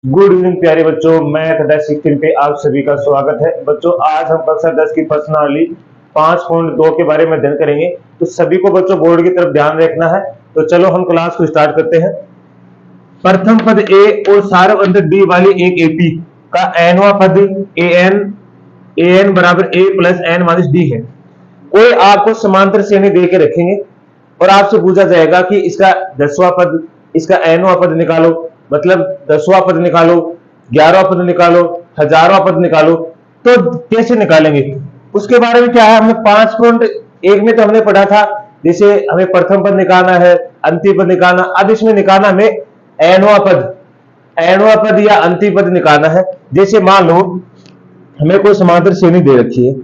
Good evening प्यारे बच्चों, मैं कदा सिक्किम पे आप सभी का स्वागत है। बच्चों आज हम कक्षा 10 की प्रश्नावली 5.2 के बारे में अध्ययन करेंगे। तो सभी को बच्चों बोर्ड की तरफ ध्यान रखना है। तो चलो हम क्लास को स्टार्ट करते हैं। प्रथम पद ए और सार्वअंतर डी वाली एक एपी का एनवा पद एन बराबर ए प्लस एन माइनस डी है। कोई आपको समांतर श्रेणी दे के रखेंगे और आपसे पूछा जाएगा कि इसका 10वां पद, इसका nवां पद निकालो, मतलब 10वां पद निकालो, 11वां पद निकालो, 1000वां पद निकालो। तो कैसे निकालेंगे उसके बारे में क्या है, हमने 5.1 में तो हमने पढ़ा था। जैसे हमें प्रथम पद निकालना है, अंतिम पद निकालना। अब इसमें निकालना हमें एनवा पद या अंतिम पद निकालना है। जैसे मान लो हमें कोई समांतर श्रेणी दे रखी है,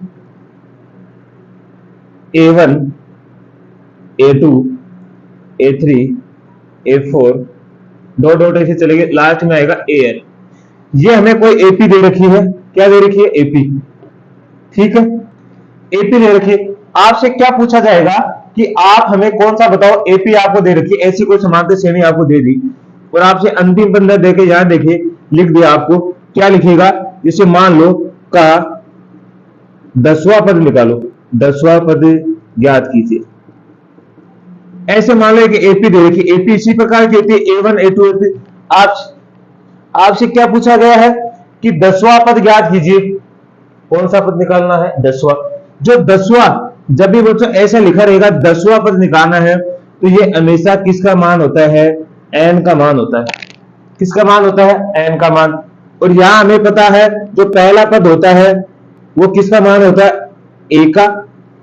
A1, A2, A3, A4, dot dot ऐसे चलेंगे, लास्ट में आएगा AN। ये हमें कोई एपी दे रखी है। क्या दे रखी है? एपी। ठीक है, एपी दे रखी है। आपसे क्या पूछा जाएगा कि आप हमें कौन सा बताओ, एपी आपको दे रखी है, ऐसी कोई समांतर श्रेणी आपको दे दी और आपसे अंतिम पद देके यहां देखिए लिख दिया। आपको क्या लिखेगा? जैसे मान लो का 10वां पद निकालो, 10वां पद ज्ञात कीजिए। ऐसे मान लो कि एपी दे रखी, एपी इसी प्रकार की होती है, A1, A2, A3। आप आपसे क्या पूछा गया है कि 10वां पद ज्ञात कीजिए। कौन सा पद निकालना है? 10वां। जो 10वां, जब भी बच्चों ऐसा लिखा रहेगा 10वां पद निकालना है, तो ये हमेशा किसका मान होता है? एन का मान होता है। किसका मान होता है? एन का मान। और यहां हमें पता है जो पहला पद होता है वो किसका मान होता है? ए का।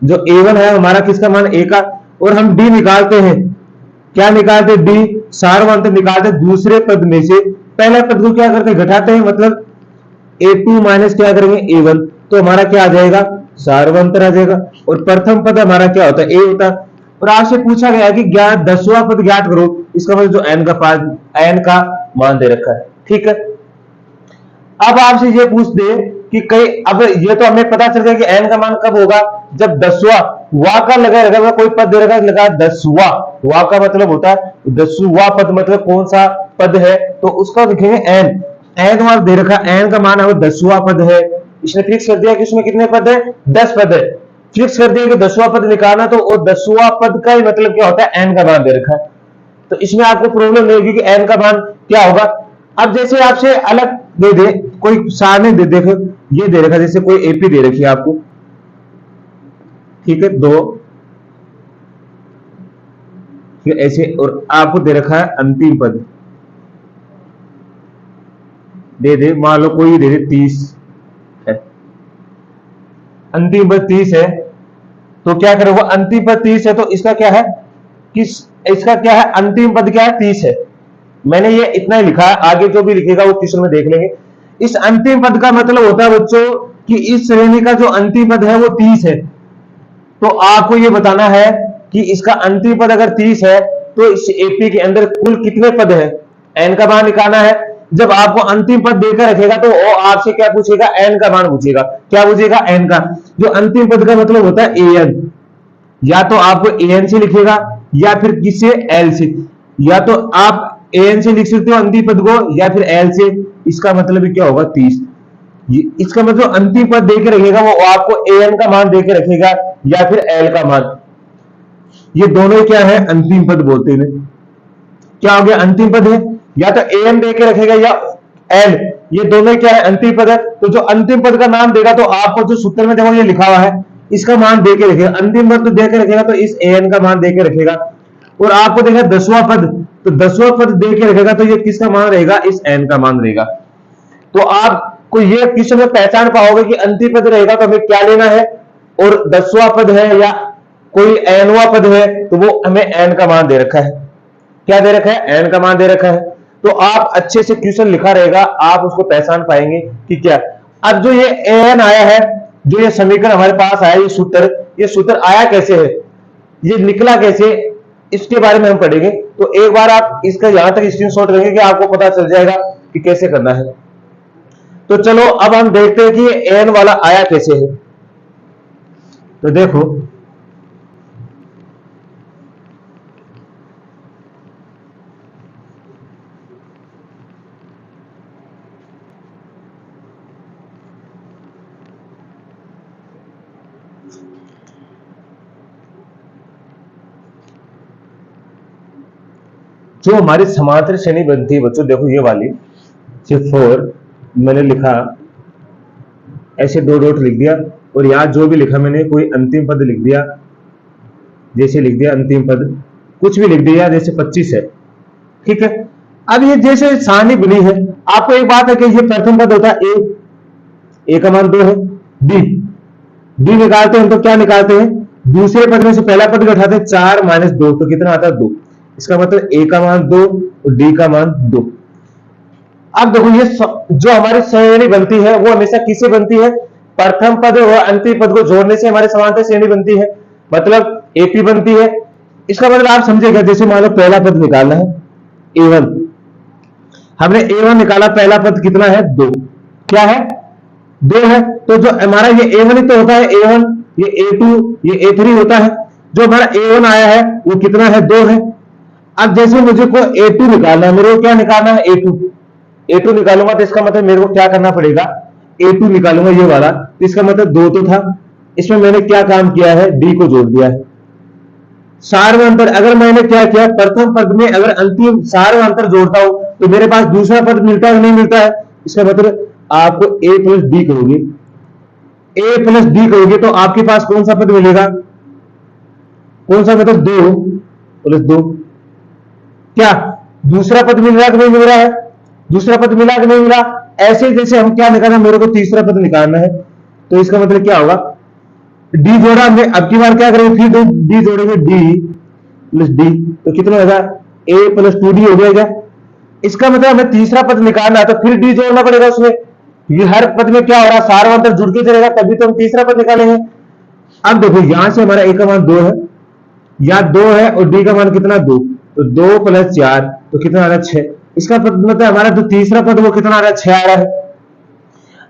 जो A1 है हमारा किसका मान? ए का। और हम डी निकालते हैं। क्या निकालते? डी। सार्वंत निकालते दूसरे पद में से पहले पद को क्या करते? घटाते हैं, मतलब A2 माइनस क्या करेंगे? A1। तो हमारा क्या आ जाएगा? सार्वंतर आ जाएगा। और प्रथम पद हमारा क्या होता है? ए होता है। और आपसे पूछा गया कि 10वां पद ज्ञात करो। इसका मतलब जो एन का मान दे रखा है। ठीक है, अब आपसे ये पूछ दे कि कई, अब ये तो हमें पता चल गया कि एन का मान कब होगा, जब 10वां वा का लगा कोई पद दे रखा लगा 10वां। वा का मतलब होता है 10वां पद, मतलब कौन सा पद है, तो उसका लिखेंगे एन। एन वाला दे रखा, एन का मान है वो 10वां पद है। इसने फिक्स कर दिया कि उसमें कितने पद है? 10 पद है। फिक्स कर दिया कि 10वां पद निकालना, तो वो 10वां पद का ही मतलब क्या होता है? एन का मान दे रखा है। तो इसमें आपको प्रॉब्लम नहीं होगी कि एन का मान क्या होगा। अब जैसे आपसे अलग दे दे, कोई सारणी दे, देखो ये दे रखा, जैसे कोई एपी दे रखी है आपको, ठीक है, दो, ठीक है, ऐसे, और आपको दे रखा है अंतिम पद, दे दे मान लो कोई दे दे 30 है, अंतिम पद 30 है। तो क्या करेगा? अंतिम पद 30 है तो इसका क्या है? किस, इसका क्या है? अंतिम पद क्या है? 30 है। मैंने ये इतना ही लिखा है, आगे जो भी लिखेगा वो क्वेश्चन में देख लेंगे। इस अंतिम पद का मतलब होता है बच्चों कि इस श्रेणी का जो अंतिम पद है वो 30 है। तो आपको ये बताना है कि इसका अंतिम पद अगर 30 है तो इस एपी के अंदर कुल कितने पद है, एन का मान निकालना है। जब आपको अंतिम पद देकर रखेगा तो वो आपसे क्या पूछेगा? एन का मान पूछेगा। क्या पूछेगा? एन का। जो अंतिम पद का मतलब होता है ए एन। या तो आपको एन से लिखेगा या फिर किससे? एल से। या तो आप एन से लिख सकते हो अंतिम पद को, या फिर एल से। इसका मतलब क्या होगा? 30। इसका मतलब अंतिम पद देके रखेगा वो आपको एन का मान देके रखेगा या फिर एल का मान। ये दोनों क्या है? अंतिम पद बोलते हैं। क्या हो गया? अंतिम पद है। या तो एन देके रखेगा या एल, ये दोनों क्या है? अंतिम पद है। तो जो अंतिम पद का नाम देगा तो आपको जो सूत्र में देखो ये लिखा हुआ है, इसका मान देके रखेगा। अंतिम पद तो देके रखेगा तो इस एन का मान देके रखेगा। और आपको देखा 10वां पद, तो 10वां पद देके रखेगा तो ये किसका मान रहेगा? इस एन का मान रहेगा। तो आपको ये किसी में पहचान पाओगे कि अंतिम पद रहेगा तो हमें क्या लेना है, और 10वां पद है या कोई एनवा पद है तो वो हमें एन का मान दे रखा है। क्या दे रखा है? एन का मान दे रखा है। तो आप अच्छे से क्वेश्चन लिखा रहेगा, आप उसको पहचान पाएंगे कि क्या। अब जो ये एन आया है, जो ये समीकरण हमारे पास आया, ये सूत्र आया कैसे है, ये निकला कैसे, इसके बारे में हम पढ़ेंगे। तो एक बार आप इसका यहां तक स्क्रीनशॉट लेंगे कि आपको पता चल जाएगा कि कैसे करना है। तो चलो अब हम देखते हैं कि एन वाला आया कैसे है। तो देखो, जो हमारी समांतर श्रेणी बनती है बच्चों, देखो ये वाली, ये 4 मैंने लिखा ऐसे 2 डॉट लिख दिया, और यहाँ जो भी लिखा मैंने कोई अंतिम पद लिख दिया, जैसे लिख दिया अंतिम पद, कुछ भी लिख दिया, जैसे 25 है, ठीक है। अब ये जैसे सारणी बनी है, आपको एक बात है कि ये प्रथम पद होता है ए का मान 2 है, डी निकालते हैं तो क्या निकालते हैं, दूसरे पद में से पहला पद घटाते हैं, 4 - 2 तो कितना आता है 2। इसका मतलब ए का मान 2 और डी का मान 2। अब देखो ये जो हमारी श्रेणी बनती है वो हमेशा किससे बनती है, प्रथम पद और अंतिम पद को जोड़ने से हमारे समांतर श्रेणी बनती है, मतलब एपी बनती है। इसका मतलब आप समझेगा, जैसे मान लो पहला पद निकालना है A1, हमने A1 निकाला, पहला पद कितना है 2, क्या है 2 है, तो जो हमारा ये A1 ही तो होता है, A1, ये A2, ये A3 होता है, जो हमारा A1 आया है वो कितना है 2 है। अब जैसे मुझे को A2 निकालना है, मेरे को क्या निकालना है A2 निकालूंगा तो इसका मतलब मेरे को क्या करना पड़ेगा, A2 निकालूंगा ये वाला, तो इसका मतलब 2 तो था, इसमें मैंने क्या काम किया है, D को जोड़ दिया है। सार्वंतर, अगर मैंने क्या किया, प्रथम पद में अगर अंतिम सार्वंतर जोड़ता हूं तो मेरे पास दूसरा पद मिलता है नहीं मिलता है, इसका मतलब आपको A + D करोगे, A + D करोगे तो आपके पास कौन सा पद मिलेगा, कौन सा मतलब 2 + 2, क्या दूसरा पद मिल रहा है कि नहीं मिल रहा है, दूसरा पद मिला कि नहीं मिला। ऐसे जैसे हम क्या निकालना, मेरे को तीसरा पद निकालना है, तो इसका मतलब क्या होगा, डी जोड़ा हमने, अब की बार क्या करेंगे, फिर डी जोड़ेंगे, डी + डी तो कितना होगा, A + 2D हो गया। इसका मतलब हमें तीसरा पद निकालना है तो फिर डी जोड़ना पड़ेगा उसमें, ये हर पद में क्या हो रहा है, सार्वंतर जुड़ के चलेगा, तभी तो हम तीसरा पद निकालेंगे। अब देखो यहां से हमारा A का मान 2 है, या 2 है, और D का मान कितना 2, तो 2 + 4 तो कितना आ रहा है 6। इसका मतलब हमारा जो तीसरा पद वो कितना आ रहा है 6 आ रहा है।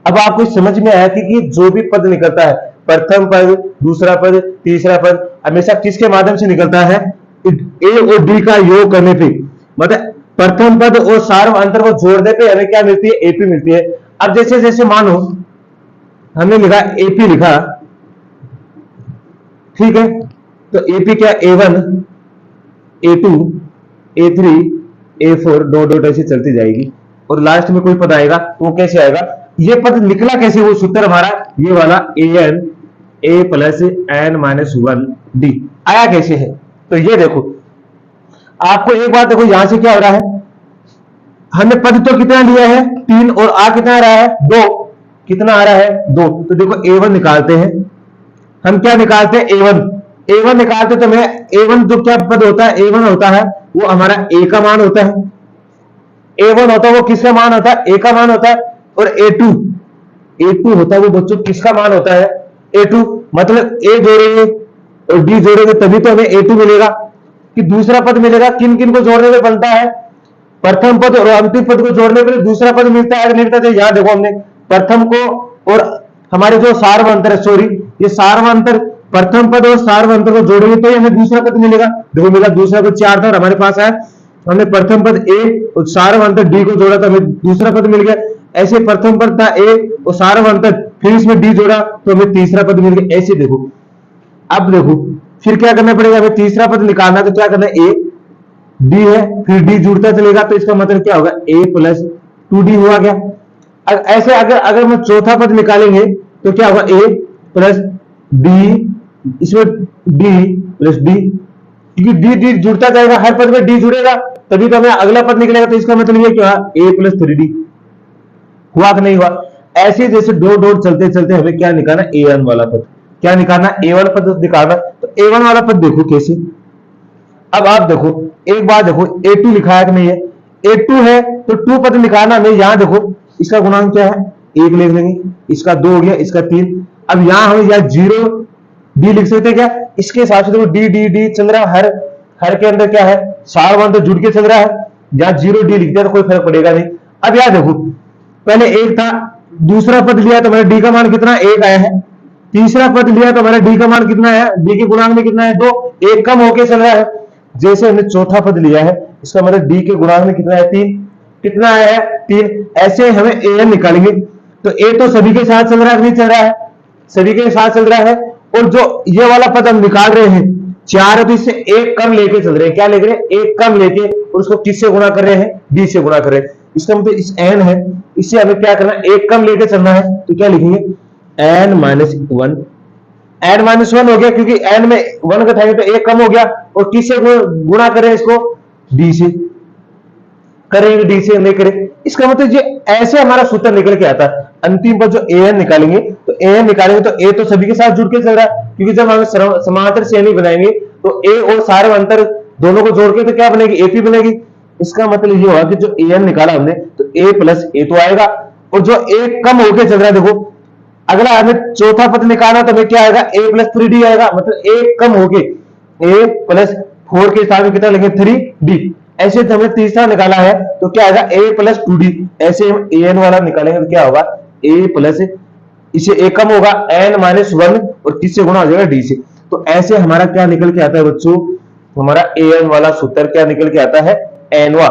अब आपको समझ में आया कि जो भी पद निकलता है, प्रथम पद, दूसरा पद, तीसरा पद, हमेशा किसके माध्यम से निकलता है, ए और डी का योग करने पे, मतलब प्रथम पद और सार्वंतर को जोड़ने पे हमें क्या मिलती है, एपी मिलती है। अब जैसे जैसे मानो हमने लिखा एपी लिखा, ठीक है, तो एपी क्या, A1, A2, A3, A4 dot dot ऐसे चलती जाएगी, और लास्ट में कोई पद आएगा वो कैसे आएगा, ये पद निकला कैसे, वो सूत्र हमारा ये वाला AN A + N - 1D आया कैसे है। तो ये देखो, आपको एक बात देखो, यहां से क्या हो रहा है, हमने पद तो कितना लिया है 3, और आ कितना आ रहा है 2, कितना आ रहा है 2, तो देखो A1 निकालते हैं, हम क्या निकालते हैं A1 निकालते, तो मैं A1 जो क्या पद होता है, A1 होता है वो हमारा A का मान होता है, A1 होता है वो किसका मान होता है, A का मान होता है, और A2 होता है वो बच्चों किसका मान होता है, A2, मतलब A जोड़ेंगे और D जोड़ेंगे तभी तो हमें A2 मिलेगा, कि दूसरा पद मिलेगा। किन किन को जोड़ने में बनता है, प्रथम पद और अंतिम पद को जोड़ने के लिए दूसरा पद मिलता है, मिलता है। यहां देखो हमने प्रथम को और हमारे जो सार्वंतर है, सॉरी ये सार्वंतर, प्रथम पद और सार्वंतर को जोड़ेंगे तो हमें दूसरा पद मिलेगा। देखो मिला, दूसरा पद 4 था और हमारे पास है, हमने प्रथम पद A और सार्वंतर D को जोड़ा तो हमें दूसरा पद मिल गया। ऐसे प्रथम पद था A और सार्वंतर, फिर इसमें D जोड़ा तो हमें तीसरा पद मिल गया। ऐसे देखो, अब देखो फिर क्या करना पड़ेगा, हमें तीसरा पद निकालना, तो क्या करना है, A D है, फिर D जुड़ता चलेगा, तो इसका मतलब क्या होगा, A + 2D हुआ गया। ऐसे अगर हम चौथा पद निकालेंगे तो क्या होगा, A + D, इसमें D + D, क्योंकि D जुड़ता जाएगा, हर पद में D जुड़ेगा तभी तो हमें अगला पद निकलेगा। तो इसका मतलब ये क्या, A + 3D हुआ कि नहीं हुआ। ऐसे जैसे डॉट डॉट चलते चलते हमें क्या निकालना, A1 वाला पद, क्या निकालना, A1 पद निकालना। तो A1 वाला पद देखो कैसे, अब आप देखो एक बात देखो, A2 लिखा है कि नहीं है, A2 है तो 2 पद निकालना हमें। यहां देखो इसका गुणांक क्या है, 1 लिख लेंगे, इसका 2 हो गया, इसका 3। अब यहां हम या 0 D लिख सकते हैं क्या, इसके हिसाब से देखो D चल रहा है, हर के अंदर क्या है, सार्वंतर जुड़ के चल रहा है, या 0 D लिख दिया तो कोई फर्क पड़ेगा नहीं। अब यहां देखो पहले 1 था, दूसरा पद लिया तो हमारा D का मान कितना 1 आया है, तीसरा पद लिया तो हमारा D का मान कितना है, D के गुणांक में कितना है 2, 1 कम होके चल रहा है। जैसे हमने चौथा पद लिया है, इसका मतलब D के गुणांक में कितना है 3, कितना आया है 3। ऐसे हमें AN निकालेंगे, तो A तो सभी के साथ चल रहा है, नहीं चल रहा है, सभी के साथ चल रहा है। और जो ये वाला पद हम निकाल रहे हैं 4 है तो इससे एक कम लेके चल रहे हैं, क्या लेके, एक कम लेके, और उसको किससे गुणा कर रहे हैं, डी से गुणा कर रहे हैं। इसका मतलब इस एन है, इससे हमें क्या करना है, एक कम लेके चलना है, तो क्या लिखेंगे, N minus one. N minus one हो गया, क्योंकि एन में वन का था तो एक कम हो गया, और किससे गुणा करें इसको, डी से करेंगे, डी से नहीं करें। इसका मतलब ये ऐसे हमारा सूत्र निकल के आता है। अंतिम पर जो ए एन निकालेंगे, तो ए एन निकालेंगे तो ए तो सभी के साथ जुड़ के चल रहा है, क्योंकि जब हम समांतर श्रेणी बनाएंगे तो ए और सारे अंतर दोनों को जोड़ के तो क्या बनेगी, एपी बनेगी। इसका मतलब ये हुआ कि जो ए एन निकाला हमने, तो ए प्लस ए तो आएगा, और जो ए कम होके चल रहा है, देखो अगला हमें चौथा पद निकालना, तो हमें क्या आएगा, ए प्लस थ्री डी आएगा, मतलब ए कम होके ए प्लस फोर के हिसाब में कितना लेंगे, थ्री डी। ऐसे तो हमने तीसरा निकाला है, तो क्या आएगा, ए प्लस टू डी। ऐसे हम ए एन वाला निकालेंगे तो क्या होगा, ए प्लस, इसे ए कम होगा, एन माइनस वन, और किससे गुणा हो जाएगा, डी से। तो ऐसे हमारा क्या निकल के आता है बच्चों, हमारा ए एन वाला सूत्र क्या निकल के आता है, एनवा।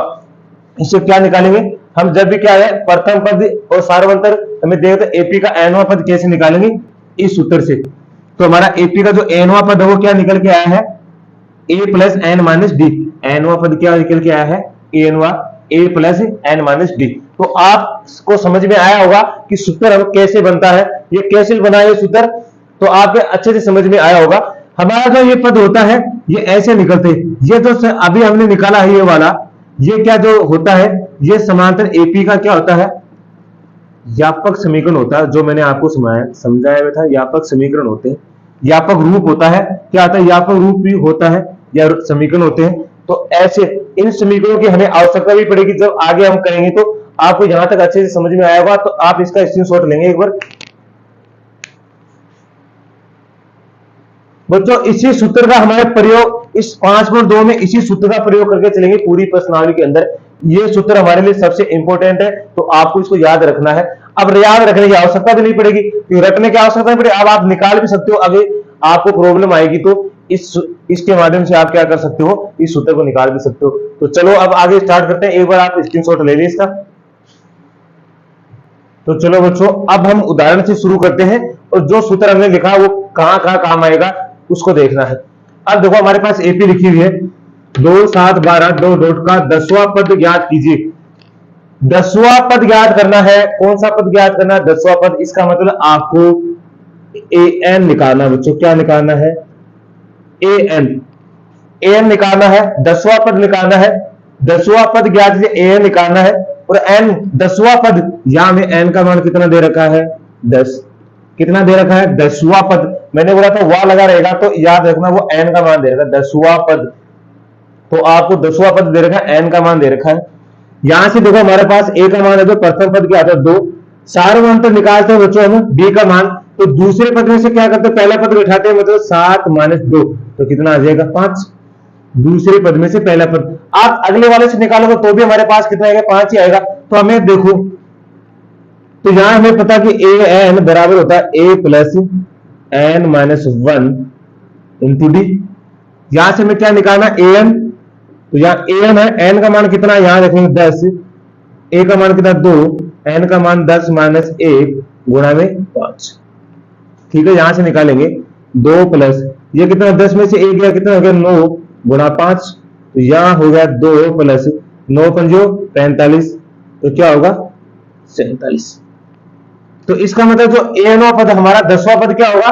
इससे क्या निकालेंगे हम, जब भी क्या है प्रथम पद और सार्वंतर हमें देगा, तो एपी का एनवा पद कैसे निकालेंगे, इस सूत्र से। तो हमारा एपी का जो एनवा पद है वो क्या निकल के आया है, a plus n minus D. एनवा पद क्या निकल के आया है, एनवा, ए प्लस एन माइनस डी। तो आपको समझ में आया होगा कि सूत्र हम कैसे बनता है, ये कैसे बना है सूत्र, तो आपके अच्छे से समझ में आया होगा। हमारा जो ये पद होता है ये ऐसे निकलते हैं, ये तो अभी हमने निकाला है ये वाला, ये क्या जो होता है, ये समांतर एपी का क्या होता है, व्यापक समीकरण होता है, जो मैंने आपको समझाया था, व्यापक समीकरण होते हैं, व्यापक रूप होता है, क्या होता है, व्यापक रूप भी होता है या समीकरण होते हैं। तो ऐसे इन समीकरणों की हमें आवश्यकता भी पड़ेगी, जब आगे हम करेंगे तो आपको जहां तक अच्छे से समझ में आया होगा, तो आप इसका स्क्रीनशॉट लेंगे एक बार। बच्चों इसी सूत्र का हमारे प्रयोग इस 5.2 में इसी सूत्र का प्रयोग करके चलेंगे पूरी प्रश्नावली के अंदर। ये सूत्र हमारे लिए सबसे इंपॉर्टेंट है, तो आपको इसको याद रखना है। अब याद रखने की आवश्यकता भी नहीं पड़ेगी, तो रटने की आवश्यकता नहीं पड़ेगी, अब आप निकाल भी सकते हो। अगर आपको प्रॉब्लम आएगी तो इसके माध्यम से आप क्या कर सकते हो, इस सूत्र को निकाल भी सकते हो। तो चलो अब आगे स्टार्ट करते हैं, एक बार आप स्क्रीनशॉट ले लीजिए इसका। तो चलो बच्चों अब हम उदाहरण से शुरू करते हैं, और जो सूत्र हमने लिखा वो कहां कहां काम आएगा उसको देखना है। अब देखो हमारे पास एपी लिखी हुई है, 2 7 12 2 डॉट का 10वां पद ज्ञात कीजिए। 10वां पद ज्ञात करना है, कौन सा पद ज्ञात करना है, 10वां पद। इसका मतलब आपको ए एन निकालना है बच्चों, क्या निकालना है, ए एन निकालना है, 10वां पद निकालना है। 10वां पद ज्ञात कीजिए, ए एन निकालना है, और एन 10वां पद, यहां में एन का मान कितना दे रखा है, 10। कितना दे रखा है, 10वां पद। मैंने बोला था वह लगा रहेगा, तो याद रखना वो एन का मान दे रखा है, 10वां पद। तो आपको 10वां पद दे रखा है, एन का मान दे रखा है। यहां से देखो हमारे पास ए का मान है, जो प्रथम पद क्या आता है 2, सार्वंतर निकालते हैं बच्चों हम बी का मान, तो दूसरे पद में से क्या करते हैं, पहला पद उठाते हैं, मतलब 7 माइनस 2, तो कितना आ जाएगा 5। दूसरे पद में से पहला पद, आप अगले वाले से निकालोगे तो भी हमारे पास कितना आएगा, 5 ही आएगा। तो हमें देखो, तो यहां हमें पता कि ए एन बराबर होता है a plus n minus one into d. यहां से हमें क्या निकालना, ए एन, तो यहाँ ए एन है, एन का मान कितना, यहां देखेंगे 10, ए का मान कितना 2, एन का मान 10 माइनस 1 गुणा में 5। ठीक है, यहां से निकालेंगे 2 प्लस ये कितना, 10 में से 1 गया, कितना हो गया 9 गुणा 5, तो यहां हो गया 2 प्लस 9 पंजो 45, तो क्या होगा 47। तो इसका मतलब जो ए एनवा पद हमारा 10वां पद क्या होगा,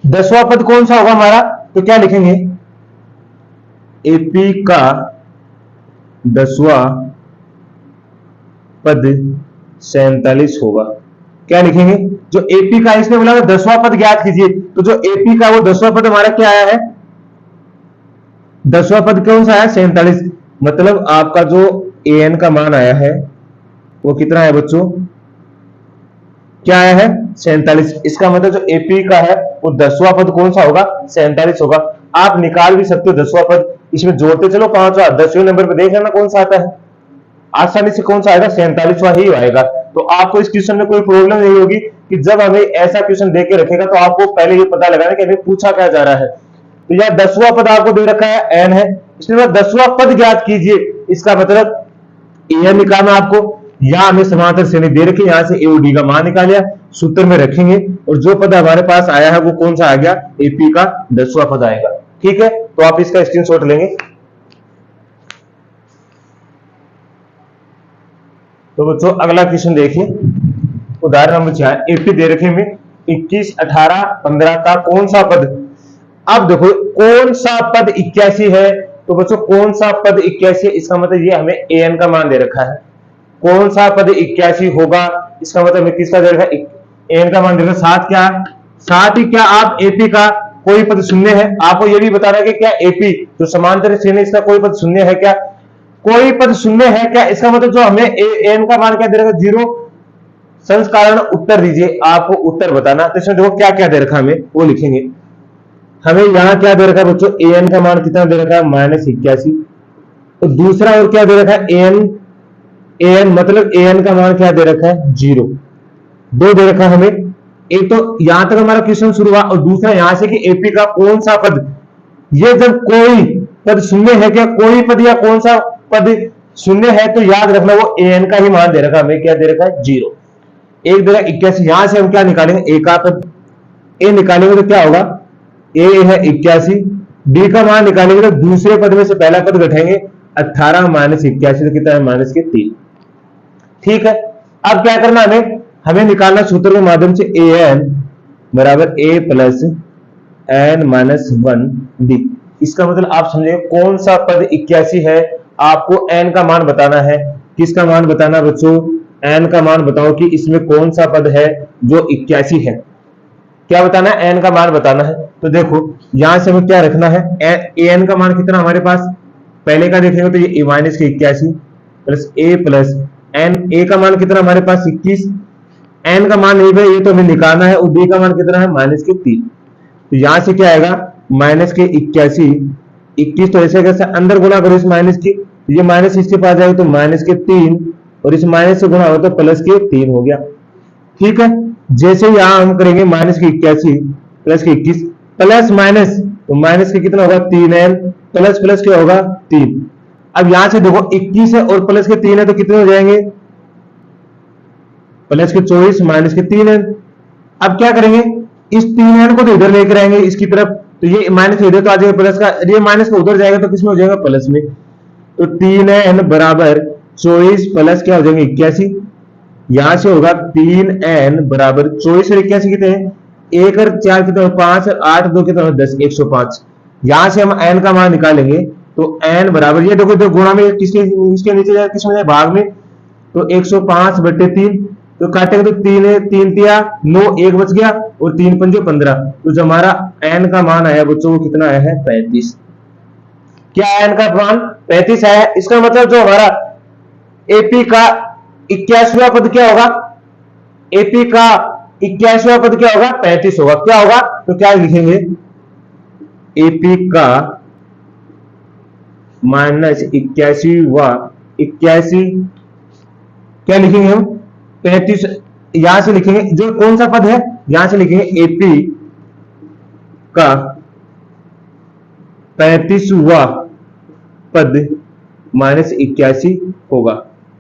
10वां पद कौन सा होगा हमारा, तो क्या लिखेंगे, एपी का 10वां पद 47 होगा। क्या लिखेंगे, जो एपी का, इसने बोला 10वां पद ज्ञात कीजिए, तो जो एपी का वो 10वां पद हमारा क्या आया है, 10वां पद कौन सा आया, 47। मतलब आपका जो ए एन का मान आया है वो कितना है बच्चों, क्या आया है 47। इसका मतलब जो एपी का है वो 10वां पद कौन सा होगा, 47 होगा। आप निकाल भी सकते हो 10वां पद, इसमें जोड़ते चलो 5 और 10वें नंबर पे देख लेना कौन सा आता है, आसानी से कौन सा आएगा, 47वां ही आएगा। तो आपको इस क्वेश्चन में कोई प्रॉब्लम नहीं होगी कि जब हमें ऐसा क्वेश्चन दे के रखेगा तो आपको पहले ये पता लगाना कि हमें पूछा क्या जा रहा है। तो यह 10वां पद आपको दे रखा है, एन है, इसमें 10वां पद ज्ञात कीजिए। इसका मतलब ए एन निकालना आपको, यहां हमें समांतर श्रेणी दे रखी, यहां से ए और डी का मान निकालिया, सूत्र में रखेंगे, और जो पद हमारे पास आया है वो कौन सा आ गया, एपी का 10वां पद आएगा। ठीक है, तो आप इसका स्क्रीनशॉट लेंगे। तो बच्चों अगला क्वेश्चन देखिए, उदाहरण नंबर 4, एपी दे रखे में 21, 18, 15 का कौन सा पद। अब देखो कौन सा पद 81 है, तो बच्चों कौन सा पद 81 है, इसका मतलब ये हमें an का मान दे रखा है। कौन सा पद 81 होगा, इसका मतलब हमें किसका दे रखा है, an का मान दे रखा है। साथ क्या, साथ ही क्या आप एपी का कोई पद शून्य है, आपको ये भी बताना है कि क्या एपी जो समांतर श्रेणी इसका कोई पद शून्य है क्या, कोई पद शून्य है क्या, इसका मतलब जो हमें एन का मान क्या दे रखा है, 0। संस्कारण उत्तर दीजिए, आपको उत्तर बताना। तो इसमें देखो क्या क्या दे रखा हमें वो लिखेंगे। हमें यहाँ क्या दे रखा है बच्चों, एन का मान कितना दे रखा है, -81। तो दूसरा और क्या दे रखा है, एन मतलब एन का मान क्या दे रखा है, 0। दो दे रखा है हमें। एक तो यहां तक हमारा क्वेश्चन शुरू हुआ, और दूसरा यहां से कि एपी का कौन सा पद, ये जब कोई पद शून्य है क्या, कोई पद या कौन सा पद शून्य है, तो याद रखना वो एन का ही मान दे रखा है हमें, क्या दे रखा है, 0। एक दे रखा 81, यहां से हम क्या निकालेंगे, ए का पद ए निकालेंगे तो क्या होगा, ए है 81, डी का मान निकालेंगे तो दूसरे पद में से पहला पद घटाएंगे, 18 माइनस 81 तो कितना है, -3। ठीक है, अब क्या करना हमें, हमें निकालना सूत्र के माध्यम से an बराबर a plus n minus 1 d। इसका मतलब आप समझे कौन सा पद 81 है, आपको n का मान बताना है। किसका मान बताना बच्चों, n का मान बताओ कि इसमें कौन सा पद है जो 81 है, क्या बताना है, n का मान बताना है। तो देखो यहां से हमें क्या रखना है, an का मान कितना हमारे पास, पहले का देखेंगे तो ये माइनस के 81 plus a plus n, a का मान कितना हमारे पास 21, n का मान नहीं भाई ये तो हमें निकालना है, और d का मान कितना है, -3। तो यहां से क्या आएगा, माइनस के 81, 21 तो ऐसे कैसे अंदर गुणा करो इस माइनस की, ये माइनस इसके पास जाएगा तो -3, और इस माइनस से गुणा हो तो +3 हो गया। ठीक है, जैसे यहां हम करेंगे -81 प्लस के 21 प्लस माइनस, तो माइनस के कितना होगा, 3n प्लस प्लस क्या होगा, 3। अब यहां से देखो 21 है और प्लस के 3 है तो कितने हो जाएंगे, प्लस के 24 माइनस के 3n। अब क्या करेंगे, इस 3n को तो इधर लेकर आएंगे इसकी तरफ, तो ये माइनस इधर तो आ जाएगा प्लस का, ये माइनस का उधर जाएगा तो किसमें हो जाएगा, प्लस में। तो 3n बराबर 24 प्लस क्या हो जाएंगे 81, यहां से होगा 3n बराबर 24 और 81 कितने हैं, 1 और 4 कितने, 5 और 8 2 कितने, 10, 105। यहां से हम n का मान निकालेंगे तो n बराबर, ये देखो गुणा में किसके, इसके नीचे जाए किसमें जाए, भाग में, तो 105/3, तो काटेंगे तो 3 तिया 9, 1 बच गया, और 3 पंजे 15। तो जो हमारा n का मान आया बच्चों वो कितना आया है, 35। क्या n का मान 35 आया। इसका मतलब जो हमारा एपी का 81वां पद क्या होगा, एपी का 81वां पद क्या होगा, 35 होगा। क्या होगा, तो क्या लिखेंगे, एपी का -81 क्या लिखेंगे हम, 35। यहां से लिखेंगे जो कौन सा पद है, यहां से लिखेंगे एपी का 35वां पद -81 होगा।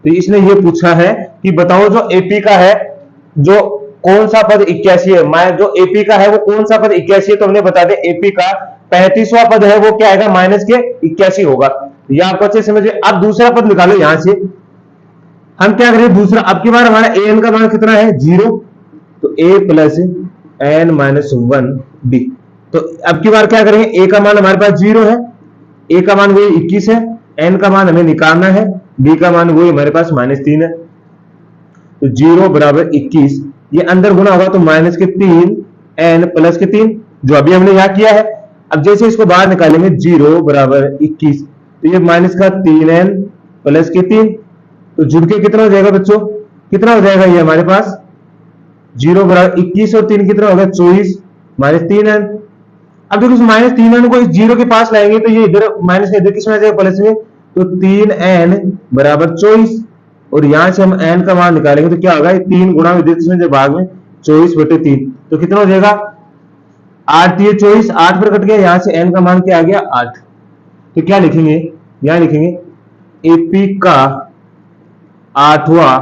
तो इसने ये पूछा है कि बताओ जो एपी का है, जो कौन सा पद 81 है, मैं जो एपी का है वो कौन सा पद 81 है, तो हमने बता दें एपी का 35वां पद है वो क्या आएगा, -81 होगा। ये आपको अच्छे समझिए। अब दूसरा पद निकालो, यहां से हम क्या करें, दूसरा अब की बार हमारा an का मान कितना है, 0, तो a plus n minus 1 b। तो अब की बार क्या करेंगे, a का मान हमारे पास 0 है, a का मान वही 21 है, n का मान हमें निकालना है, b का मान वही हमारे पास -3 है। तो 0 बराबर 21, ये अंदर गुना होगा तो -3 n प्लस के 3, जो अभी हमने यहां किया है। अब जैसे इसको बाहर निकालेंगे 0 बराबर 21, तो ये माइनस का 3n प्लस के 3, तो जुड़ के कितना हो जाएगा बच्चों, कितना हो जाएगा ये हमारे पास, 0 बराबर 21 और 3 कितना होगा, 24 -3n। अब देखो इस -3n को इस 0 के पास लाएंगे तो ये इधर माइनस का इधर किसमें आ जाएगा, प्लस में, तो 3n बराबर 24, और यहां से हम n का मान निकालेंगे तो क्या होगा, 3 गुणा में किसमें भाग में 24/3, तो कितना हो जाएगा 8, ये 24 8 पर कट गया, यहां से n का मान क्या आ गया, 8। तो क्या लिखेंगे, यहां लिखेंगे एपी का 8वां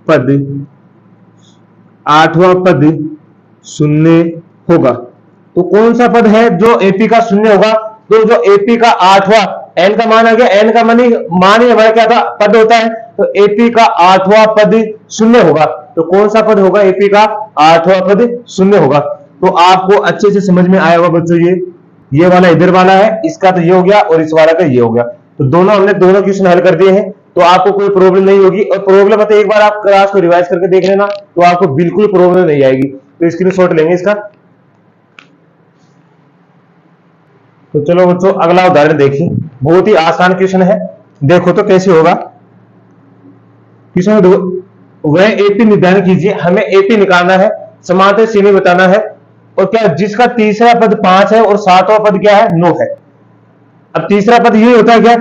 पद 0 होगा। तो कौन सा पद है जो एपी का शून्य होगा? तो जो एपी का 8वां, एन का मान आ गया, एन का मान ही हमारा क्या था, पद होता है, तो एपी का 8वां पद शून्य होगा। तो कौन सा पद होगा? एपी का 8वां पद शून्य होगा। तो आपको अच्छे से समझ में आया होगा बच्चों, ये वाला इधर वाला है, इसका तो ये हो गया और इस वाला का ये हो गया। तो दोनों हमने दोनों क्वेश्चन हल कर दिए हैं, तो आपको कोई प्रॉब्लम नहीं होगी। और प्रॉब्लम है तो एक बार आप क्लास को रिवाइज करके देख लेना, तो आपको बिल्कुल प्रॉब्लम नहीं आएगी। तो स्क्रीनशॉट लेंगे इसका। तो चलो बच्चों अगला उदाहरण देखिए, बहुत ही आसान क्वेश्चन है, देखो तो कैसे होगा क्वेश्चन। वह एपी निर्धारण कीजिए, हमें एपी निकालना है, समांतर श्रेणी बताना है, और क्या जिसका तीसरा पद 5 है और 7वां पद क्या है? 9 है। अब तीसरा पद ये होता है क्या?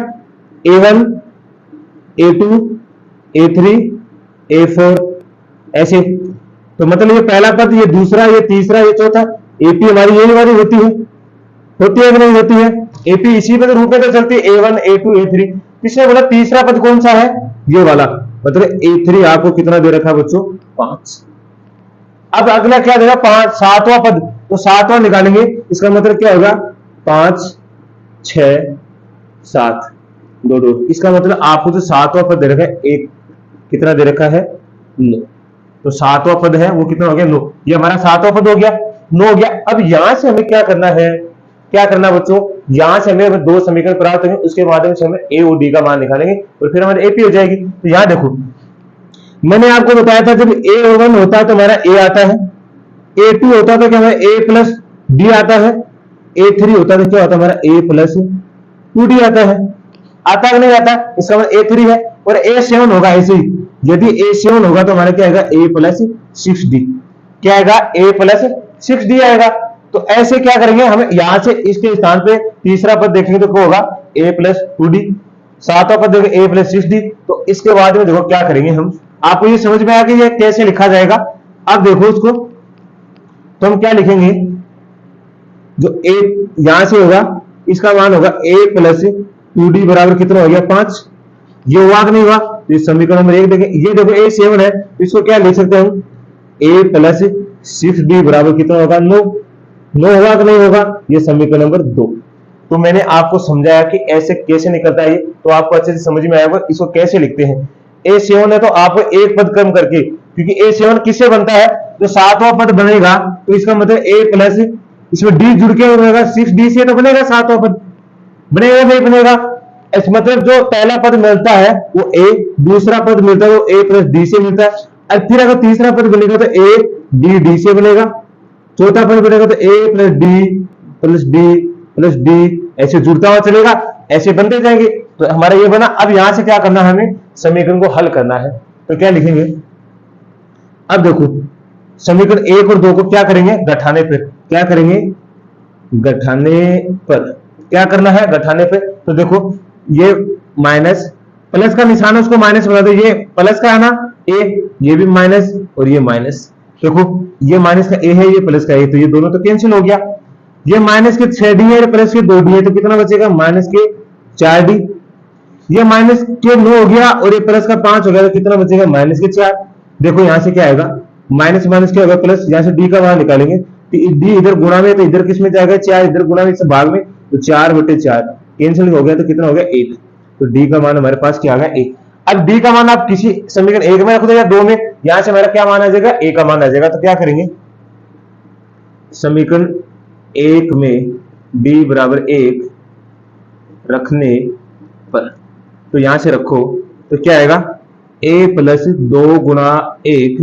A1 A2 A3 A4 ऐसे। तो मतलब ये पहला पद, ये दूसरा, ये तीसरा, ये चौथा, एपी हमारी यही वाली होती है कि नहीं होती है? एपी इसी पद रूप में तो चलती है, A1 A2 A3। इसने बोला तीसरा पद कौन सा है? ये वाला, मतलब A3 आपको कितना दे रखा है बच्चों? 5। अब अगला क्या देगा? 5 7वां पद, तो 7वां निकालेंगे, इसका मतलब क्या होगा? 5 6 7 2 2। इसका मतलब आपको जो 7वां पद दे रखा है, एक कितना दे रखा है? 9। तो 7वां पद है वो कितना हो गया? 9। ये हमारा 7वां पद हो गया, 9 हो गया। अब यहां से हमें क्या करना है? क्या करना बच्चों? यहां से हमें 2 समीकरण प्राप्त होंगे, उसके माध्यम से हमें ए और डी का मान निकालेंगे और फिर हमारी एपी हो जाएगी। तो यहां देखो, मैंने आपको बताया था जब A1 होता है तो हमारा ए आता है, A2 होता है तो क्या हमारा ए प्लस डी आता है, A3 होता है तो क्या होता है? हमारा ए प्लस 2d आता है। आता है नहीं आता? इसका मतलब A3 है। और A7 होगा ऐसे ही, यदि A7 होगा तो हमारा क्या आएगा? A plus 6d। क्या आएगा? A प्लस 6d आएगा। तो ऐसे क्या करेंगे, हमें यहां से इसके स्थान पे तीसरा पद देखेंगे तो क्या होगा? A plus 2d। 7वां पद देखेंगे A प्लस 6d। तो इसके बाद में देखो क्या करेंगे हम, आपको ये समझ में आया कि ये कैसे लिखा जाएगा? अब देखो इसको, तो हम क्या लिखेंगे? जो A यहां से होगा, इसका मान होगा A प्लस 2d बराबर कितना हो गया? 5। ये हुआ कि नहीं हुआ? तो समीकरण नंबर 1 देखें, ये देखो A7 है, इसको क्या लिख सकते हैं हम? A प्लस 6d बराबर कितना होगा? 9। 9 होगा कि नहीं होगा? ये समीकरण नंबर 2। तो मैंने आपको समझाया कि ऐसे कैसे निकलता है, तो आपको अच्छे से समझ में आएगा इसको कैसे लिखते हैं। A7 है तो आपको एक पद कम करके, क्योंकि A7 किससे बनता है? जो 7वां पद बनेगा, तो इसका मतलब A प्लस, इसमें d जुड़ के बनेगा, 6d से तो बनेगा 7वां पद, बनेगा नहीं बनेगा? इस मतलब जो पहला पद मिलता है वो A, दूसरा पद मिलता है वो A प्लस डी से मिलता है, और फिर अगर तीसरा पद बनेगा तो A डी से बनेगा, चौथा पद बनेगा तो A plus d plus D, ऐसे जुड़ता हुआ चलेगा, ऐसे बनते जाएंगे। तो हमारा ये बना। अब यहां से क्या करना है? हमें समीकरण को हल करना है। तो क्या लिखेंगे? अब देखो, समीकरण 1 और 2 को क्या करेंगे? घटाने पर। क्या करेंगे? घटाने पर। क्या करना है? घटाने पर। तो देखो, ये माइनस, प्लस का निशान है उसको माइनस बना दो, ये प्लस का है ना A, ये भी माइनस और ये माइनस। देखो, ये माइनस का A है, ये प्लस का A, तो ये दोनों तो कैंसिल हो गया। ये माइनस के 6d है, प्लस के 2d है, तो कितना बचेगा? माइनस के 4d। ये माइनस के 9 हो गया और ये प्लस का 5 हो गया, तो कितना बचेगा? माइनस के 4। देखो यहां से क्या आएगा? माइनस माइनस क्या होगा? प्लस। यहां से d का मान निकालेंगे, d इधर गुणा में, तो इधर किस में जाएगा? 4 इधर गुणा में, इस भाग में, तो 4/4 कैंसिल हो गया, तो कितना हो गया? 1। तो d का मान हमारे पास क्या आ गया? 1। अब d का मान आप किसी समीकरण 1 में रख दो या 2 में, यहां से हमारा क्या मान आ जाएगा? a का मान आ जाएगा। तो क्या करेंगे? समीकरण 1 में d बराबर 1 रखने पर, तो यहां से रखो तो क्या आएगा? a प्लस 2 गुणा 1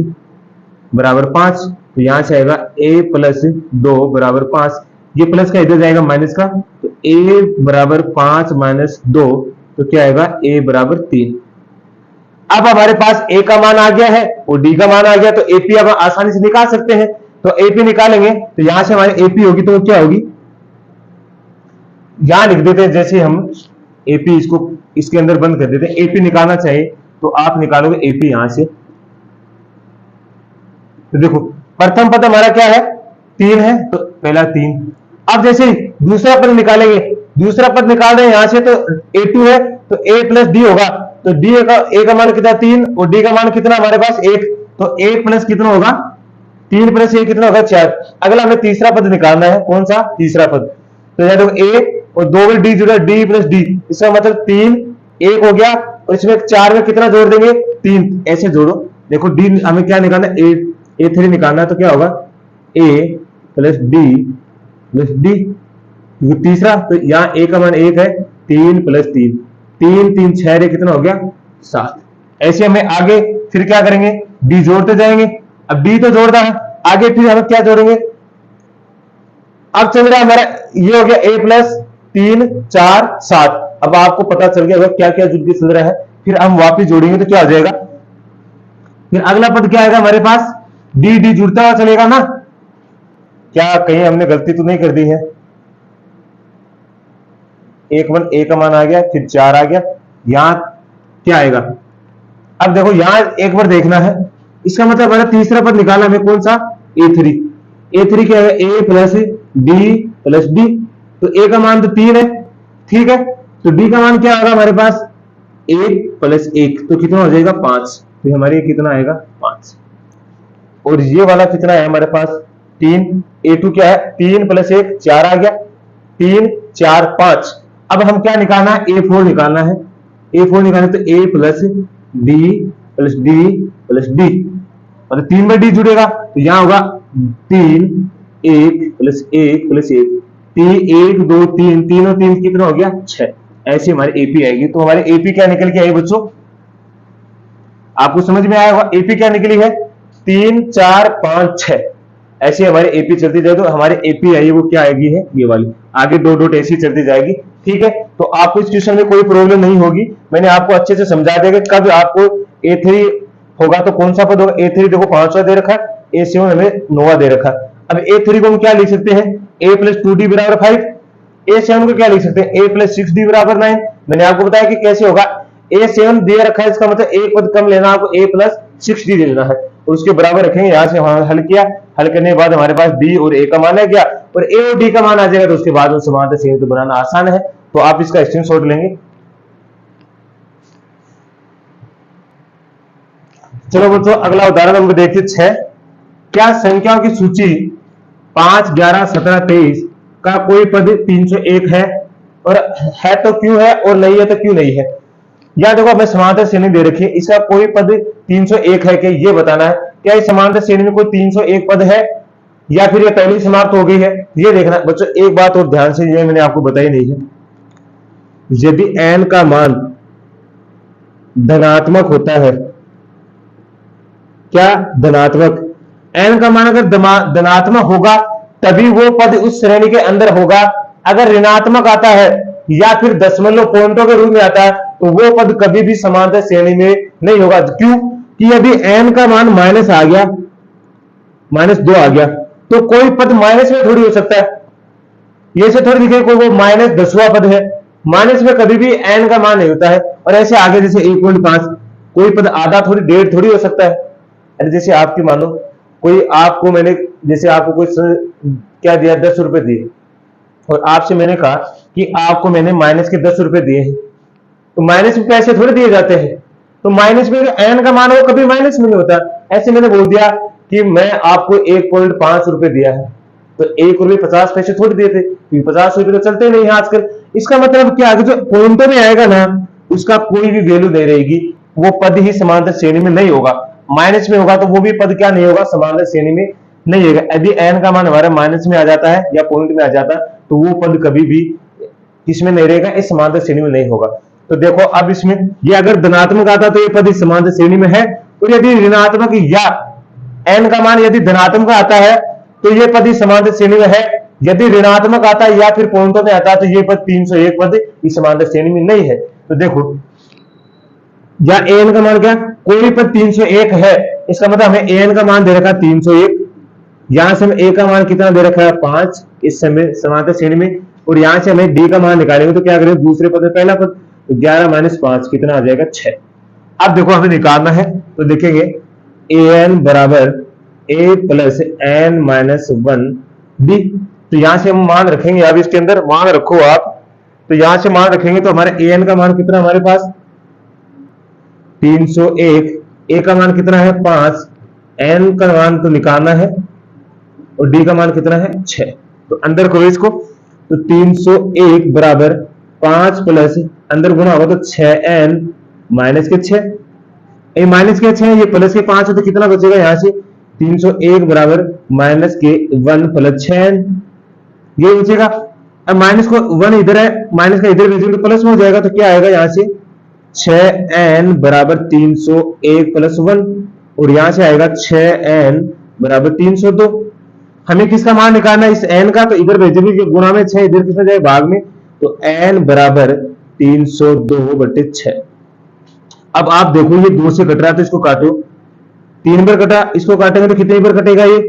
बराबर 5। तो यहां से आएगा a प्लस 2 बराबर 5। ये प्लस का इधर जाएगा माइनस का, तो a बराबर 5 माइनस 2, तो क्या आएगा? a बराबर 3। अब हमारे पास a का मान आ गया है और d का मान आ गया, तो AP अब आसानी से निकाल सकते हैं। तो AP निकालेंगे तो यहां से हमारी AP होगी, तो क्या होगी? यहां लिख देते हैं, जैसे हम AP इसको इसके अंदर बंद कर देते हैं। AP निकालना चाहिए तो आप निकालोगे AP यहां से। तो देखो, प्रथम पद हमारा क्या है? 3 है, तो पहला 3। अब जैसे दूसरा पद निकालेंगे, दूसरा पद निकाल रहे हैं यहां से, तो A2 है तो A प्लस डी होगा, तो डी का A का मान कितना? 3, और D का मान कितना हमारे पास? 1। तो A प्लस कितना होगा? 3 प्लस ए कितना होगा 4। अगला हमें तीसरा पद निकालना है, कौन सा तीसरा पद, तो यहाँ देखो ए और 2 में डी जुड़ा, डी प्लस डी, इसका मतलब 3 1 हो गया, और इसमें 4 में कितना जोड़ देंगे 3, ऐसे जोड़ो। देखो डी हमें क्या निकालना है, ए3 निकालना है, तो क्या होगा ए प्लस डी प्लस डी, तीसरा तो यहाँ ए का मान 1 है, 3 प्लस 3, 3 3 6 रे कितना हो गया 7। ऐसे हमें आगे फिर क्या करेंगे, डी जोड़ते जाएंगे। अब डी तो जोड़ता है, आगे फिर हम क्या जोड़ेंगे, अब चल रहा है हमारा ये हो गया ए प्लस 3 4 7। अब आपको पता चल गया क्या क्या जुड़ के चल रहा है, फिर हम वापिस जोड़ेंगे तो क्या हो जाएगा, फिर अगला पद क्या आएगा हमारे पास, डी डी जुड़ता हुआ चलेगा ना। क्या कहीं हमने गलती तो नहीं कर दी है, 1 ए का मान आ गया, फिर 4 आ गया, यहां क्या आएगा, अब देखो यहां एक बार देखना है, इसका मतलब हमारा तीसरा पद निकालना हमें कौन सा ए3। ए3 क्या है, a plus d plus D, तो ए का मान तो 3 है, ठीक है, तो डी का मान क्या होगा हमारे पास 1 प्लस 1, तो कितना हो जाएगा 5, तो हमारे कितना आएगा 5। और ये वाला कितना है हमारे पास 3, ए2 क्या है 3 प्लस 1 4 आ गया, 3 4 5। अब हम क्या निकालना है, ए4 निकालना है, ए4 निकालना तो a plus d plus d plus d, मतलब 3 में डी जुड़ेगा, तो यहां होगा 3 1 प्लस 1 प्लस 1, 3 1 2 3, 3 और 3 कितना हो गया 6। ऐसे हमारी एपी आएगी। तो हमारे एपी क्या निकल के आई बच्चों, आपको समझ में आया होगा एपी क्या निकली है 3 4 5 6। ऐसे हमारे एपी चलती जाए तो हमारे एपी आई वो क्या आएगी है ये वाली, आगे डॉट डॉट ऐसी चलती जाएगी, ठीक है। तो आपको इस ट्यूशन में कोई प्रॉब्लम नहीं होगी, मैंने आपको अच्छे से समझा दिया कि कब आपको ए3 होगा तो कौन सा पद होगा। ए3 देखो 5वां दे रखा है, ए7 हमें 9वां दे रखा है। अब ए3 को हम क्या लिख सकते हैं, ए प्लस 2डी बराबर 5, ए7 को क्या लिख सकते हैं, ए प्लस 6डी बराबर 9। मैंने आपको बताया कि कैसे होगा, ए7 दे रखा है, इसका मतलब एक पद कम लेना, आपको ए प्लस 6डी दे देना है और उसके बराबर रखेंगे। यहां से हम हल किया, हल करने के बाद हमारे पास डी और ए का मान आ गया और ए और डी का मान आ जाएगा, तो उसके बाद उन समानता श्रेणी तो बनाना आसान है। तो आप इसका स्क्रीनशॉट लेंगे। चलो बच्चों अगला उदाहरण नंबर देखिए 6। क्या संख्याओं की सूची 5 11 17 23 का कोई पद 301 है, और है तो क्यों है और नहीं है तो क्यों नहीं है। या देखो हमें समांतर श्रेणी दे रखी है, इसका कोई पद 301 है कि ये बताना है, क्या इस समांतर श्रेणी में कोई 301 पद है या फिर ये पहले समाप्त हो गई है, ये देखना है। बच्चों एक बात और ध्यान से, ये मैंने आपको बताई नहीं है, यदि n का मान धनात्मक होता है, क्या धनात्मक, n का मान अगर धनात्मक होगा तभी वो पद उस श्रेणी के अंदर होगा। अगर ऋणात्मक आता है या फिर दशमलव पॉइंटों के रूप में आता है तो वो पद कभी भी समांतर श्रेणी में नहीं होगा। क्यों कि यदि n का मान माइनस आ गया, -2 आ गया, तो कोई पद माइनस में थोड़ी हो सकता है, ये से थोड़ी दिखे कोई वो -10वां पद है, माइनस में कभी भी n का मान नहीं होता है। और ऐसे आगे जैसे 1.5 कोई पद आधा थोड़ी डेढ़ थोड़ी हो सकता है। जैसे आपकी मानो कोई आपको मैंने जैसे आपको कोई क्या दिया 10 रुपए दिए और आपसे मैंने कहा कि आपको मैंने माइनस के 10 रुपए दिए हैं, तो माइनस में पैसे थोड़े दिए जाते हैं, तो माइनस में n का मान हो कभी माइनस में नहीं होता। ऐसे मैंने बोल दिया कि मैं आपको 1.5 रुपए दिया है, तो 1 रुपये 50 पैसे थोड़ी देते, क्योंकि 50 रुपए तो चलते नहीं है आजकल। इसका मतलब क्या है, जो पॉइंटों में आएगा ना उसका कोई भी वैल्यू नहीं रहेगी, वो पद ही समांतर श्रेणी में नहीं होगा। माइनस में होगा तो वो भी पद क्या नहीं होगा, समांतर श्रेणी में नहीं होगा। यदि n का मान हमारा माइनस में आ जाता है या पॉइंट में आ जाता है तो वो पद कभी भी इसमें नहीं रहेगा, इस समांतर श्रेणी में नहीं होगा। तो देखो अब इसमें ये अगर धनात्मक आता तो ये पद इस समांतर श्रेणी में है, और यदि ऋणात्मक या n का मान यदि धनात्मक आता है तो ये पद इस समांतर श्रेणी में है, यदि ऋणात्मक आता है या फिर पॉइंटों में आता है तो ये पद 301 पद इस समांतर श्रेणी में नहीं है। तो देखो या an का मान क्या, कोई पद 301 है, इसका मतलब हमें an का मान दे रखा है 301, यहां से हमें a का मान कितना दे रखा है 5 इस समय समांतर श्रेणी में, और यहां से हमें d का मान निकालेंगे तो क्या करेंगे, दूसरे पद में पहला पद, तो 11 - 5 कितना आ जाएगा 6। अब देखो हमें निकालना है, तो देखेंगे an बराबर a plus n minus 1 d। तो यहां से हम मान रखेंगे, अब इसके अंदर मान रखो आप, तो यहां से मान रखेंगे तो हमारे an का मान कितना हमारे पास 301, a का मान कितना है 5, n का मान तो निकालना है और d का मान कितना है 6। तो अंदर करो इसको, तो 301 बराबर 5 प्लस अंदर गुना होगा तो 6n माइनस के 6, ये माइनस के 6 ये प्लस के 5 है तो कितना बचेगा यहाँ से 301 बराबर माइनस के 1 प्लस 6n, ये बचेगा। अब माइनस को 1 इधर है, माइनस का इधर भेजेंगे तो प्लस में हो जाएगा, तो क्या आएगा यहाँ से 6n बराबर 301 प्लस 1 और यहां से आएगा 6n बराबर 302। हमें किसका मान निकालना है इस n का, तो इधर भेजेंगे गुना में 6, इधर किसमें जाए भाग में, तो n बराबर 302/6। अब आप देखो ये 2 से कट रहा है तो इसको काटो, 3 बार कटा, इसको काटेंगे तो कितनी बार कटेगा ये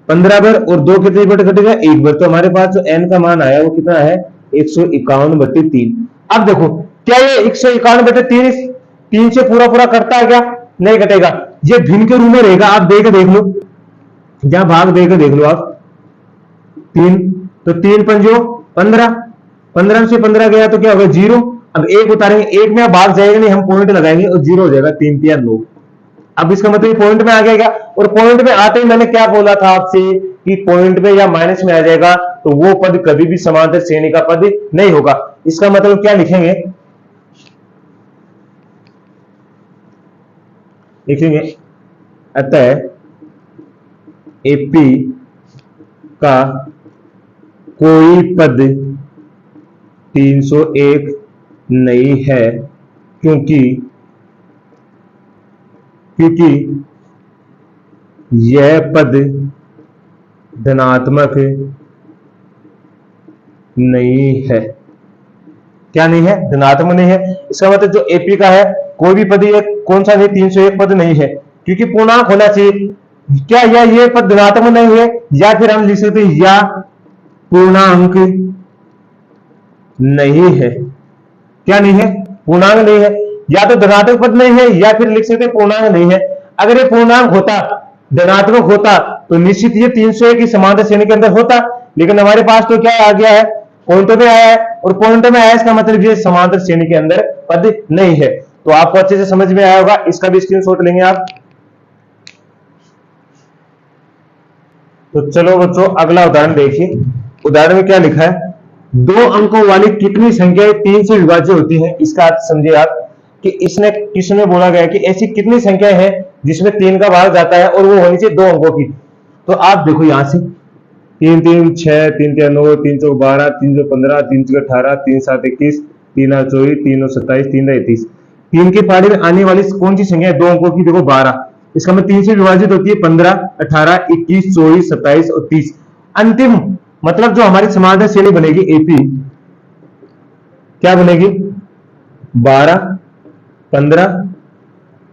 15 बार, और 2 कितनी बार कटेगा 1 बार। तो हमारे पास जो n का मान आया वो कितना है 151/3। अब देखो क्या ये 151/3 3 से पूरा पूरा कटता है क्या, नहीं कटेगा, ये भिन्न के रूप में रहेगा। आप देख लो, जहां भाग देख लो आप 3, तो 3 पंजो 15, 15 से 15 गया तो क्या होगा 0। अब 1 उतारेंगे, 1 में आप भाग जाएगा नहीं, हम पॉइंट लगाएंगे और 0 हो जाएगा 3 3 9। अब इसका मतलब पॉइंट में आ गया क्या, और पॉइंट में आते ही मैंने क्या बोला था आपसे कि पॉइंट में या माइनस में आ जाएगा तो वो पद कभी भी समांतर श्रेणी का पद नहीं होगा। इसका मतलब क्या लिखेंगे, अतः एपी का कोई पद 301 नहीं है, क्योंकि यह पद धनात्मक नहीं है। क्या नहीं है, धनात्मक नहीं है। इसका मतलब जो एपी का है कोई भी पद ये कौन सा नहीं 301 पद नहीं है, क्योंकि पूर्णांक होना चाहिए। क्या ये पद धनात्मक नहीं है, या फिर हम लिख सकते हैं या पूर्णांक नहीं है। क्या नहीं है, पूर्णांक नहीं है, या तो धनात्मक पद नहीं है या फिर लिख सकते हैं पूर्णांक नहीं है। अगर ये पूर्णांक होता, धनात्मक होता तो निश्चित ये 301 की समांतर श्रेणी के अंदर होता, लेकिन हमारे पास तो क्या आ गया है पॉइंट में आया है, और पॉइंट में आया इसका मतलब ये समांतर श्रेणी के अंदर पद नहीं है। तो आपको अच्छे से समझ में आया होगा, इसका भी स्क्रीनशॉट लेंगे आप। तो चलो बच्चों अगला उदाहरण देखिए। उदाहरण में क्या लिखा है, 2 अंकों वाली कितनी संख्याएं 3 से विभाज्य होती हैं। इसका अर्थ समझिए आप कि किसने बोला गया कि ऐसी कितनी संख्याएं हैं जिसमें 3 का भाग जाता है और वो होनी चाहिए 2 अंकों की। तो आप देखो यहां से 3 3 6 3 3 9 3 4 12 3 2 15 3 4 18 3 7 21 3 8 24 3 9 27 3 31। 3 के पारी में आने वाली कौन सी संख्या है 2 अंकों की, देखो 12। इसका मतलब 3 से विभाजित होती है 15 18 21 24 27 और 30। अंतिम मतलब जो हमारी समांतर श्रेणी बनेगी एपी, क्या बनेगी 12 15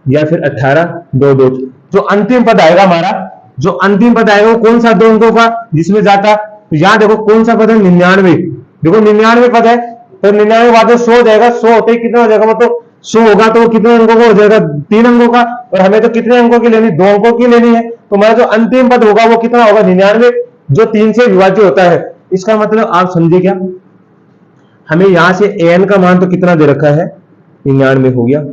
या फिर 18 2 2। जो अंतिम पद आएगा हमारा, जो अंतिम पद आएगा वो कौन सा 2 अंकों का जिसमें जाता, तो यहां देखो कौन सा पद है 99। देखो 99 पद है, तो 99 बाद 100 हो जाएगा, 100 होते ही कितना हो जाएगा, मतलब 100 होगा तो कितने अंकों का हो जाएगा 3 अंकों का, और हमें तो कितने अंकों की लेनी 2 अंकों की लेनी है। तो हमारा जो अंतिम पद होगा वो कितना होगा 99, जो 3 से विभाज्य होता है। इसका मतलब आप समझे क्या, हमें यहां से an का मान तो कितना दे रखा है 99 हो गया।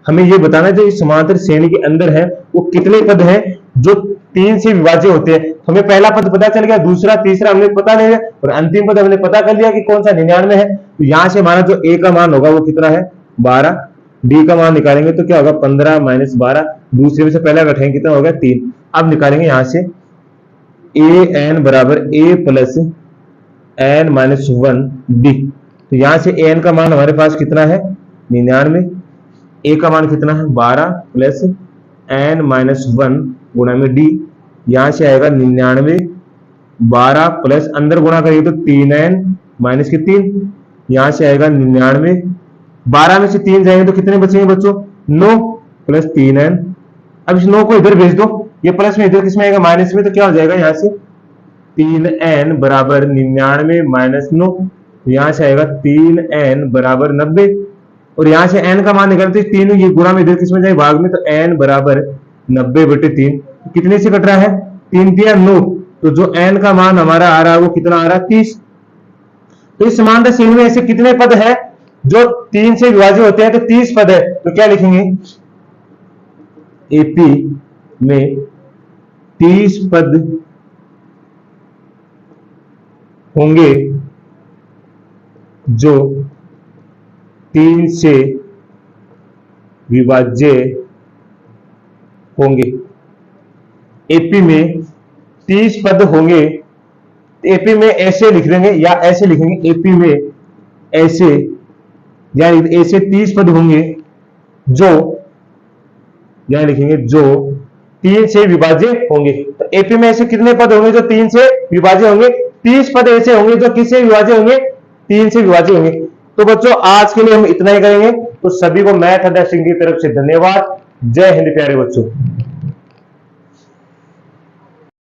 हमें ये बताना है जो इस समांतर श्रेणी के अंदर है वो कितने पद हैं जो 3 से विभाज्य होते हैं। हमें पहला पद पता चल गया, दूसरा तीसरा हमने पता नहीं है, और अंतिम पद हमने पता कर लिया कि कौन सा 99 है। तो यहां से हमारा जो a का मान होगा वो कितना है 12, d का मान निकालेंगे तो क्या होगा 15 माइनस 12, दूसरे में से पहला घटाएंगे कितना होगा 3। अब निकालेंगे यहां से an बराबर a plus n minus 1 d। तो यहां से an का मान हमारे पास कितना है 99, a का मान कितना है 12 प्लस n माइनस 1 गुणा में d। यहां से आएगा 99, 12 प्लस अंदर गुणा करेंगे तो 3n माइनस के 3। यहां से आएगा 99, 12 में से 3 जाएंगे तो कितने बचेंगे बच्चों 9 प्लस 3n। अब इस 9 को इधर भेज दो, ये प्लस में इधर किसमें आएगा माइनस में, तो क्या हो जाएगा यहाँ से 3n बराबर 99 माइनस 9। यहां से आएगा 3n बराबर 90, और यहां से n का मान निकालते हैं 3, ये गुणा में इधर किसमें जाए भाग में, तो n बराबर 90/3। कितने से कट रहा है 3 3 9, तो जो n का मान हमारा आ रहा है वो कितना आ रहा है 30। तो इस समांतर श्रेणी में ऐसे कितने पद है जो 3 से विभाज्य होते हैं, तो 30 पद है। तो क्या लिखेंगे एपी में 30 पद होंगे जो 3 से विभाज्य होंगे। एपी में 30 पद होंगे, एपी में ऐसे लिख देंगे या ऐसे लिखेंगे, एपी में ऐसे यानी ऐसे 30 पद होंगे जो यहां लिखेंगे जो 3 से विभाज्य होंगे। तो एपी में ऐसे कितने पद होंगे जो 3 से विभाज्य होंगे? 30 पद ऐसे होंगे जो किससे विभाज्य होंगे? 3 से विभाज्य होंगे। तो बच्चों आज के लिए हम इतना ही करेंगे। तो सभी को मैथ अड्डा सिंह की तरफ से धन्यवाद। जय हिंद प्यारे बच्चों।